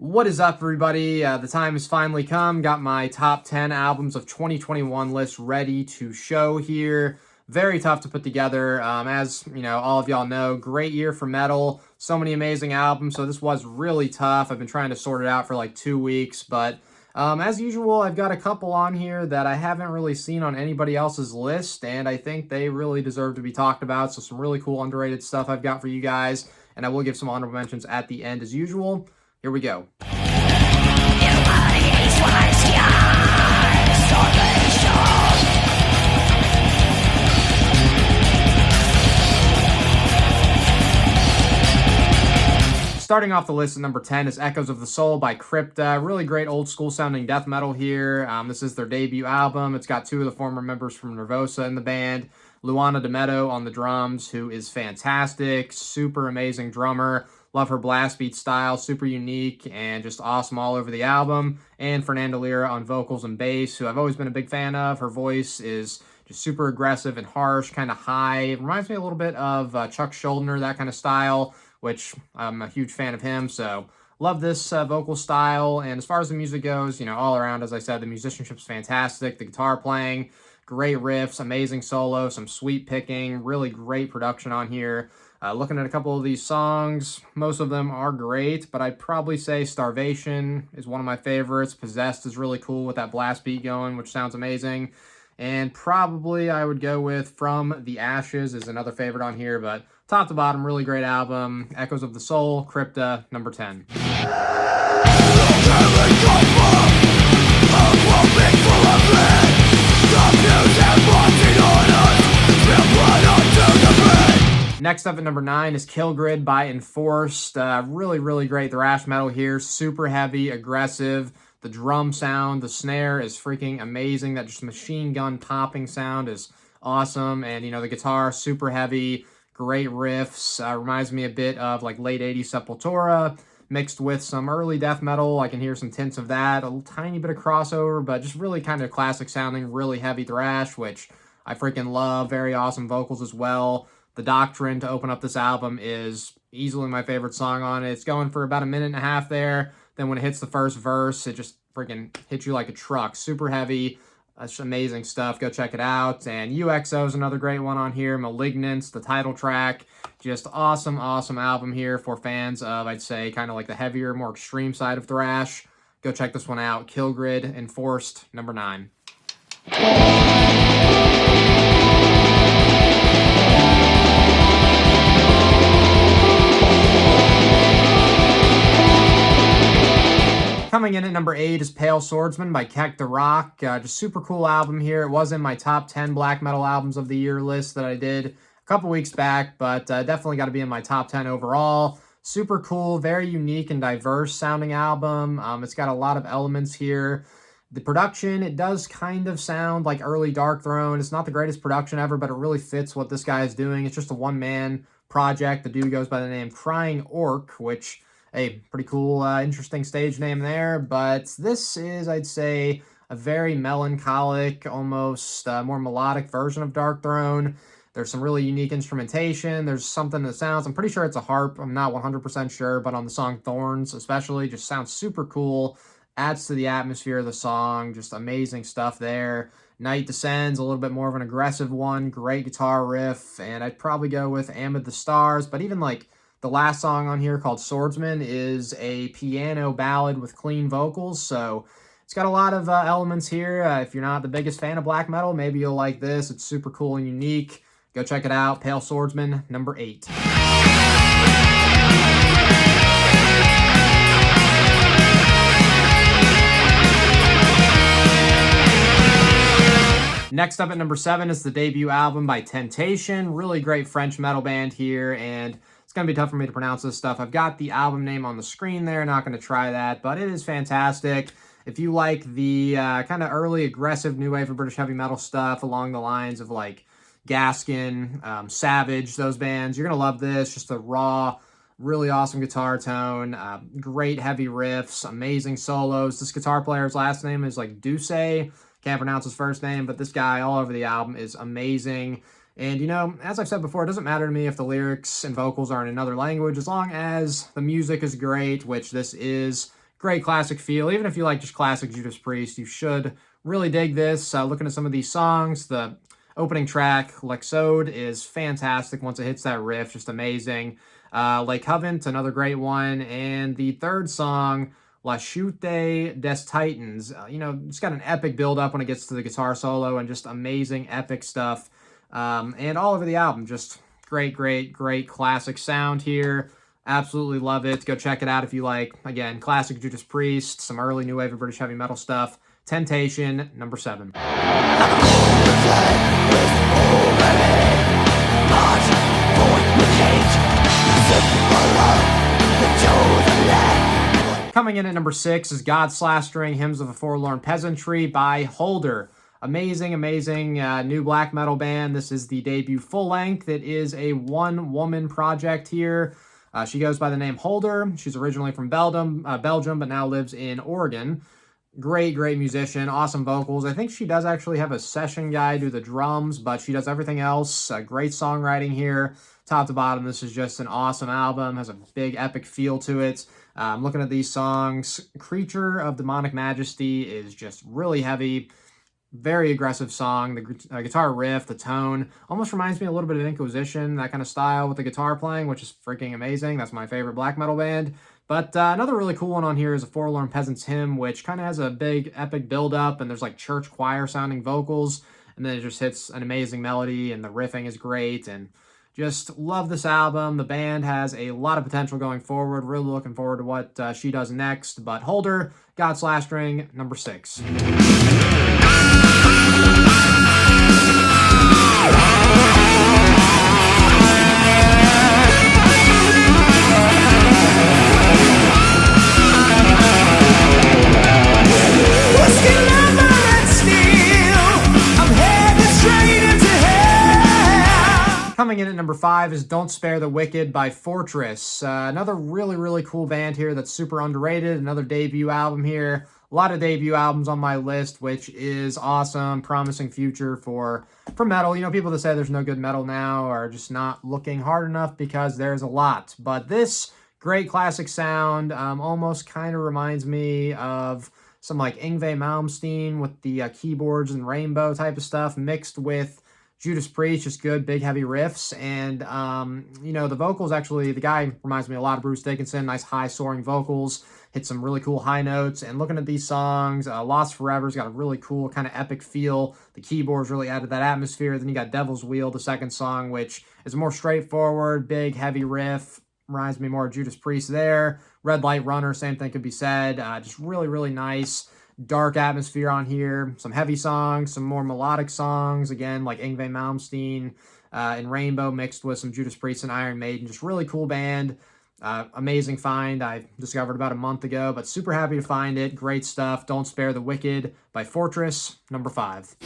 What is up, everybody? The time has finally come. Got my top 10 albums of 2021 list ready to show here. Very tough to put together. As you know, all of y'all know, great year for metal. So many amazing albums. So this was really tough. I've been trying to sort it out for like 2 weeks, but as usual, I've got a couple on here that I haven't really seen on anybody else's list, and I think they really deserve to be talked about. So some really cool underrated stuff I've got for you guys, and I will give some honorable mentions at the end as usual. Here we go. Starting off the list at number 10 is Echoes of the Soul by Crypta. Really great old school sounding death metal here. This is their debut album. It's got two of the former members from Nervosa in the band. Luana D'Ameto on the drums, who is fantastic. Super amazing drummer. Love her blast beat style, super unique and just awesome all over the album. And Fernanda Lira on vocals and bass, who I've always been a big fan of. Her voice is just super aggressive and harsh, kind of high. It reminds me a little bit of Chuck Schuldiner, that kind of style, which I'm a huge fan of him. So love this vocal style. And as far as the music goes, you know, all around, as I said, the musicianship's fantastic. The guitar playing, great riffs, amazing solo, some sweet picking, really great production on here. Looking at a couple of these songs, most of them are great, but I'd probably say Starvation is one of my favorites. Possessed is really cool with that blast beat going, which sounds amazing. And probably I would go with From the Ashes is another favorite on here, but top to bottom, really great album. Echoes of the Soul, Crypta, number 10. Next up at number 9 is Kill Grid by Enforced. Really great thrash metal here. Super heavy, aggressive. The drum sound, the snare is freaking amazing. That just machine gun popping sound is awesome. And, you know, the guitar, super heavy, great riffs. Reminds me a bit of like late 80s Sepultura mixed with some early death metal. I can hear some tints of that. A tiny bit of crossover, but just really kind of classic sounding, really heavy thrash, which I freaking love. Very awesome vocals as well. The Doctrine to open up this album is easily my favorite song on it. It's going for about a minute and a half there. Then when it hits the first verse, it just freaking hits you like a truck. Super heavy. That's amazing stuff. Go check it out. And UXO is another great one on here. Malignance, the title track. Just awesome album here for fans of, I'd say, kind of like the heavier, more extreme side of thrash. Go check this one out. Kill Grid, Enforced, number 9. Coming in at number 8 is Pale Swordsman by Këkht. Just super cool album here. It was in my top 10 black metal albums of the year list that I did a couple weeks back, but definitely got to be in my top 10 overall. Super cool, very unique and diverse sounding album. It's got a lot of elements here. The production, it does kind of sound like early Darkthrone. It's not the greatest production ever, but it really fits what this guy is doing. It's just a one-man project. The dude goes by the name Crying Orc, which... hey, pretty cool, interesting stage name there, but this is, I'd say, a very melancholic, almost more melodic version of Darkthrone. There's some really unique instrumentation. There's something that sounds, I'm pretty sure it's a harp. I'm not 100% sure, but on the song Thorns especially, just sounds super cool. Adds to the atmosphere of the song. Just amazing stuff there. Night Descends, a little bit more of an aggressive one. Great guitar riff, and I'd probably go with Amid the Stars, but even like the last song on here called Swordsman is a piano ballad with clean vocals, so it's got a lot of elements here. If you're not the biggest fan of black metal, maybe you'll like this. It's super cool and unique. Go check it out. Pale Swordsman, number 8. Next up at number 7 is the debut album by Tentation. Really great French metal band here, and it's going to be tough for me to pronounce this stuff. I've got the album name on the screen there. Not going to try that, but it is fantastic. If you like the kind of early aggressive new wave of British heavy metal stuff along the lines of like Gaskin, Savage, those bands, you're going to love this. Just a raw, really awesome guitar tone, great heavy riffs, amazing solos. This guitar player's last name is like Duce. Can't pronounce his first name, but this guy all over the album is amazing. And, you know, as I've said before, it doesn't matter to me if the lyrics and vocals are in another language, as long as the music is great, which this is. great classic feel. Even if you like just classic Judas Priest, you should really dig this. Looking at some of these songs, the opening track, Lexode, is fantastic once it hits that riff, just amazing. Lake Covenant, another great one. And the third song, La Chute des Titans, it's got an epic build-up when it gets to the guitar solo and just amazing, epic stuff. And all over the album, just great, great, great classic sound here. Absolutely love it. Go check it out if you like, again, classic Judas Priest, some early new wave of British heavy metal stuff. Tentation, number 7. Coming in at number 6 is God Slastering Hymns of the Forlorn Peasantry by Hulder. Amazing, amazing new black metal band. This is the debut full length. It is a one-woman project here. She goes by the name Hulder. She's originally from Belgium, but now lives in Oregon. Great, great musician, awesome vocals. I think she does actually have a session guy do the drums, but she does everything else. Great songwriting here, top to bottom. This is just an awesome album, has a big epic feel to it. I'm looking at these songs. Creature of Demonic Majesty is just really heavy, very aggressive song. The guitar riff, the tone, almost reminds me a little bit of Inquisition, that kind of style with the guitar playing, which is freaking amazing. That's my favorite black metal band. But another really cool one on here is a Forlorn Peasant's Hymn, which kind of has a big epic build-up, and there's like church choir-sounding vocals, and then it just hits an amazing melody, and the riffing is great, and just love this album. The band has a lot of potential going forward. Really looking forward to what she does next. But Hulder, God Slastering, number 6. Coming in at number 5 is Don't Spare the Wicked by Fortress. Another really, really cool band here that's super underrated. Another debut album here. A lot of debut albums on my list, which is awesome. Promising future for metal. People that say there's no good metal now are just not looking hard enough, because there's a lot. But this great classic sound almost kind of reminds me of some like Yngwie Malmsteen with the keyboards and rainbow type of stuff mixed with Judas Priest, just good, big, heavy riffs. And, the vocals actually, the guy reminds me a lot of Bruce Dickinson, nice high soaring vocals, hit some really cool high notes. And looking at these songs, Lost Forever's got a really cool kind of epic feel. The keyboards really added that atmosphere. Then you got Devil's Wheel, the second song, which is more straightforward, big, heavy riff. Reminds me more of Judas Priest there. Red Light Runner, same thing could be said. Just really, really nice. Dark atmosphere on here, some heavy songs, some more melodic songs, again, like Yngwie Malmsteen and Rainbow mixed with some Judas Priest and Iron Maiden. Just really cool band. Amazing find I discovered about a month ago, but super happy to find it. Great stuff. Don't Spare the Wicked by Fortress, number 5.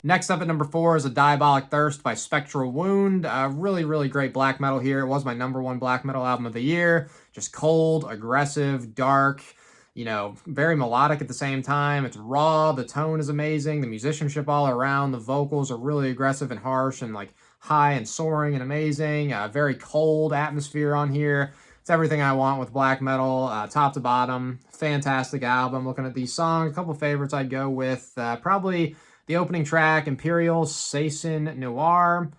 Next up at number 4 is A Diabolic Thirst by Spectral Wound. Really, really great black metal here. It was my number 1 black metal album of the year. Just cold, aggressive, dark, very melodic at the same time. It's raw. The tone is amazing. The musicianship all around. The vocals are really aggressive and harsh and like high and soaring and amazing. Very cold atmosphere on here. It's everything I want with black metal, top to bottom. Fantastic album. Looking at these songs, a couple favorites I'd go with. Probably the opening track, Imperial Saison Noir,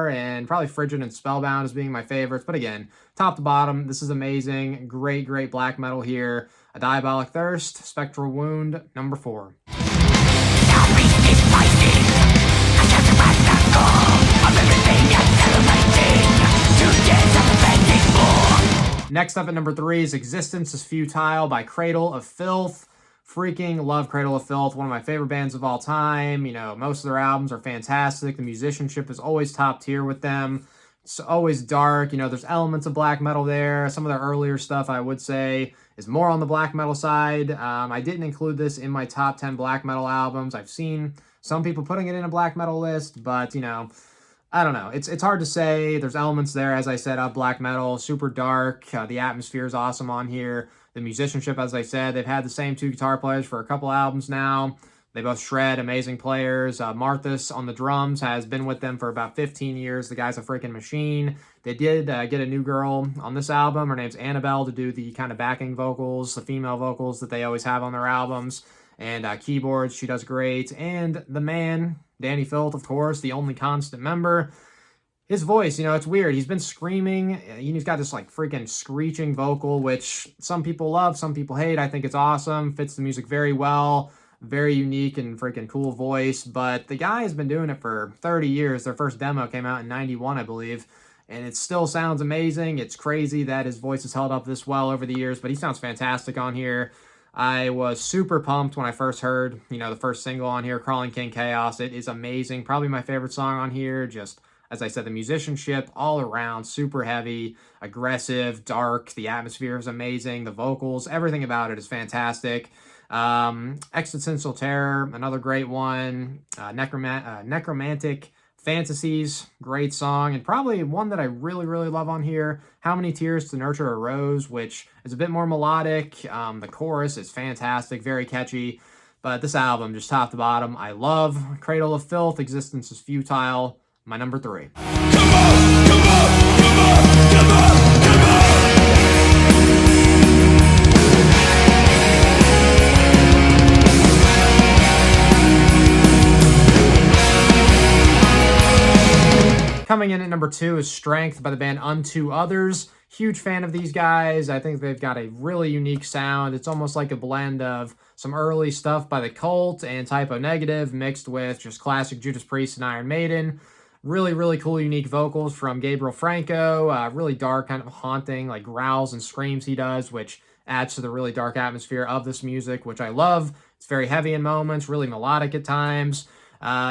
and probably Frigid and Spellbound as being my favorites. But again, top to bottom, this is amazing. Great, great black metal here. A Diabolic Thirst, Spectral Wound, number 4. Next up at number 3 is Existence is Futile by Cradle of Filth. Freaking love Cradle of Filth, one of my favorite bands of all time. Most of their albums are fantastic. The musicianship is always top tier with them. It's always dark. There's elements of black metal there. Some of their earlier stuff, I would say, is more on the black metal side. I didn't include this in my top 10 black metal albums. I've seen some people putting it in a black metal list, but, I don't know. It's hard to say. There's elements there, as I said, of black metal, super dark. The atmosphere is awesome on here. The musicianship, as I said, they've had the same two guitar players for a couple albums now. They both shred, amazing players. Marthas on the drums has been with them for about 15 years. The guy's a freaking machine. They did get a new girl on this album. Her name's Annabelle, to do the kind of backing vocals, the female vocals that they always have on their albums. And keyboards, she does great. And the man, Danny Filth, of course, the only constant member. His voice, it's weird. He's been screaming. He's got this like freaking screeching vocal, which some people love, some people hate. I think it's awesome. Fits the music very well. Very unique and freaking cool voice, but the guy has been doing it for 30 years. Their first demo came out in 91, I believe, and it still sounds amazing. It's crazy that his voice has held up this well over the years, but he sounds fantastic on here. I was super pumped when I first heard, the first single on here, Crawling King Chaos. It is amazing. Probably my favorite song on here. Just, as I said, the musicianship all around, super heavy, aggressive, dark. The atmosphere is amazing. The vocals, everything about it is fantastic. Existential Terror, another great one. Necromantic Fantasies, great song, and probably one that I really, really love on here, How Many Tears to Nurture a Rose, which is a bit more melodic. The chorus is fantastic, very catchy, but this album, just top to bottom, I love. Cradle of Filth, Existence is Futile, my number 3. Come on, come on, come on, come on, come on. Coming in at number 2 is Strength by the band Unto Others. Huge fan of these guys. I think they've got a really unique sound. It's almost like a blend of some early stuff by the Cult and Typo Negative mixed with just classic Judas Priest and Iron Maiden. Really, really cool, unique vocals from Gabriel Franco. Really dark, kind of haunting, like growls and screams he does, which adds to the really dark atmosphere of this music, which I love. It's very heavy in moments, really melodic at times.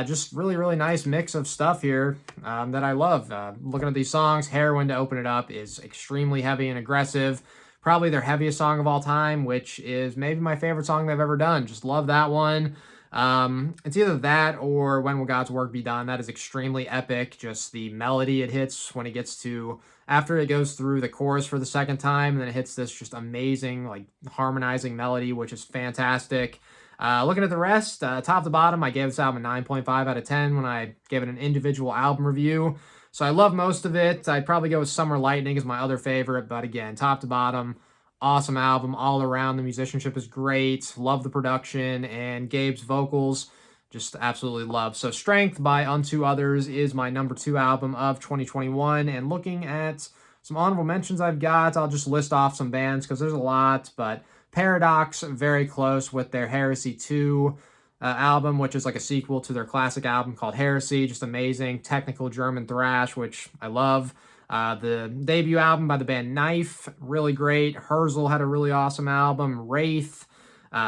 Just really, really nice mix of stuff here that I love. Looking at these songs, Heroin to open it up is extremely heavy and aggressive. Probably their heaviest song of all time, which is maybe my favorite song they've ever done. Just love that one. It's either that or When Will God's Work Be Done. That is extremely epic. Just the melody it hits when it gets to, after it goes through the chorus for the second time, and then it hits this just amazing, like, harmonizing melody, which is fantastic. Looking at the rest, top to bottom, I gave this album a 9.5 out of 10 when I gave it an individual album review. So I love most of it. I'd probably go with Summer Lightning as my other favorite, but again, top to bottom, awesome album all around. The musicianship is great. Love the production, and Gabe's vocals, just absolutely love. So Strength by Unto Others is my number 2 album of 2021. And looking at some honorable mentions I've got, I'll just list off some bands because there's a lot, but Paradox, very close with their Heresy 2 album, which is like a sequel to their classic album called Heresy. Just amazing, technical German thrash, which I love. The debut album by the band Knife, really great. Herzl had a really awesome album. Wraith,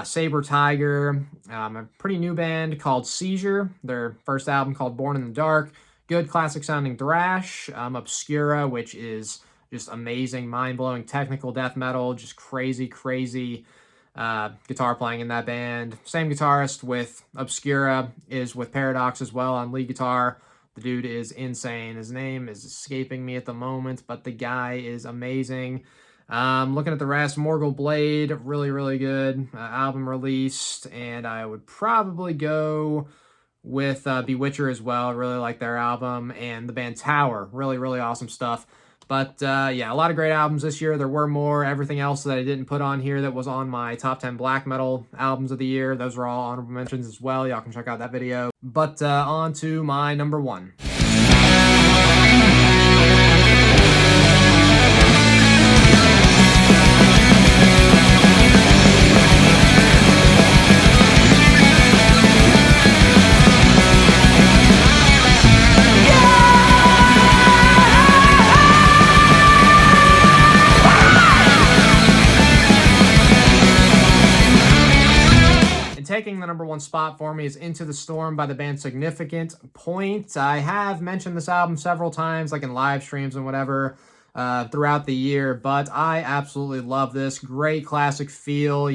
Saber Tiger, a pretty new band called Seizure. Their first album called Born in the Dark. Good classic sounding thrash. Obscura, which is just amazing, mind-blowing technical death metal, just crazy, crazy guitar playing in that band. Same guitarist with Obscura is with Paradox as well on lead guitar. The dude is insane. His name is escaping me at the moment, but the guy is amazing. Looking at the rest, Morgul Blade, really, really good album released, and I would probably go with Bewitcher as well. Really like their album, and the band Tower, really, really awesome stuff. But yeah, a lot of great albums this year. There were more. Everything else that I didn't put on here that was on my top 10 black metal albums of the year, those are all honorable mentions as well. Y'all can check out that video. But on to my number 1. Taking the number 1 spot for me is Into the Storm by the band Significant Point. I have mentioned this album several times, like in live streams and whatever, throughout the year, but I absolutely love this. Great classic feel,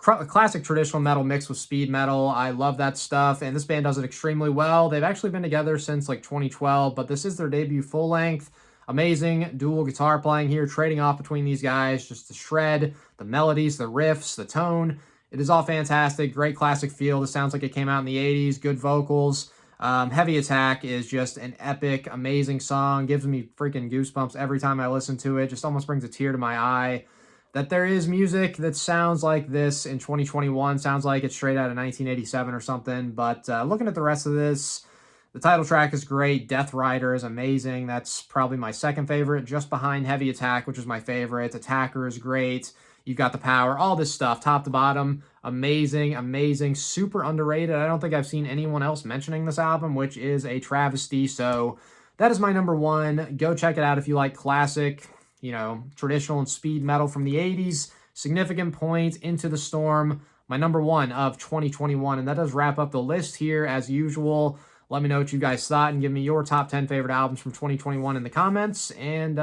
classic traditional metal mixed with speed metal. I love that stuff, and this band does it extremely well. They've actually been together since like 2012, but this is their debut full length. Amazing dual guitar playing here, trading off between these guys, just the shred, the melodies, the riffs, the tone. It is all fantastic. Great classic feel. This sounds like it came out in the 80s. Good vocals. Heavy Attack is just an epic, amazing song. Gives me freaking goosebumps every time I listen to it. Just almost brings a tear to my eye. That there is music that sounds like this in 2021. Sounds like it's straight out of 1987 or something. But looking at the rest of this, the title track is great. Death Rider is amazing. That's probably my second favorite, just behind Heavy Attack, which is my favorite. Attacker is great. You've got the power, all this stuff, top to bottom. Amazing, amazing, super underrated. I don't think I've seen anyone else mentioning this album, which is a travesty. So that is my number one. Go check it out if you like classic, you know, traditional and speed metal from the 80s. Significant Point, Into the Storm, my number one of 2021. And that does wrap up the list here as usual. Let me know what you guys thought and give me your top 10 favorite albums from 2021 in the comments. And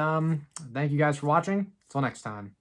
thank you guys for watching. Until next time.